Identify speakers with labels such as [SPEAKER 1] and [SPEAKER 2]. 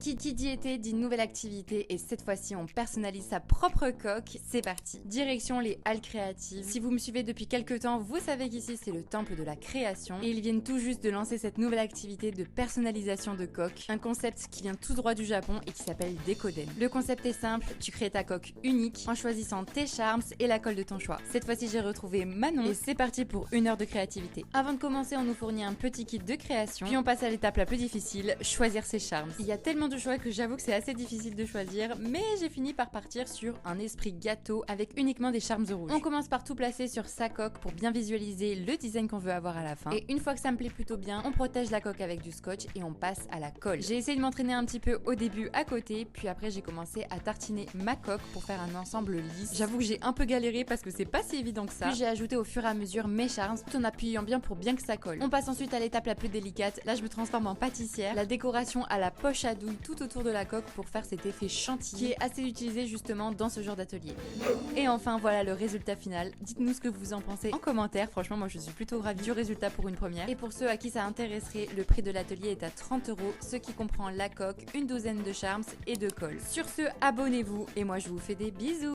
[SPEAKER 1] Qui dit été dit nouvelle activité et cette fois-ci on personnalise sa propre coque, c'est parti. Direction les halles créatives. Si vous me suivez depuis quelques temps, vous savez qu'ici c'est le temple de la création et ils viennent tout juste de lancer cette nouvelle activité de personnalisation de coque, un concept qui vient tout droit du Japon et qui s'appelle Decoden. Le concept est simple, tu crées ta coque unique en choisissant tes charms et la colle de ton choix. Cette fois-ci j'ai retrouvé Manon et c'est parti pour 1 heure de créativité. Avant de commencer, on nous fournit un petit kit de création, puis on passe à l'étape la plus difficile, choisir ses charms. Il y a tellement de choix que j'avoue que c'est assez difficile de choisir, mais j'ai fini par partir sur un esprit gâteau avec uniquement des charms rouges. On commence par tout placer sur sa coque pour bien visualiser le design qu'on veut avoir à la fin. Et une fois que ça me plaît plutôt bien, on protège la coque avec du scotch et on passe à la colle. J'ai essayé de m'entraîner un petit peu au début à côté, puis après j'ai commencé à tartiner ma coque pour faire un ensemble lisse. J'avoue que j'ai un peu galéré parce que c'est pas si évident que ça. Puis j'ai ajouté au fur et à mesure mes charms tout en appuyant bien pour bien que ça colle. On passe ensuite à l'étape la plus délicate. Là je me transforme en pâtissière. La décoration à la poche à douille tout autour de la coque pour faire cet effet chantilly qui est assez utilisé justement dans ce genre d'atelier. Et enfin voilà le résultat final. Dites-nous ce que vous en pensez en commentaire. Franchement moi je suis plutôt ravie du résultat pour une première. Et pour ceux à qui ça intéresserait, le prix de l'atelier est à 30 €, ce qui comprend la coque, une douzaine de charms et de colle. Sur ce, abonnez-vous et moi je vous fais des bisous.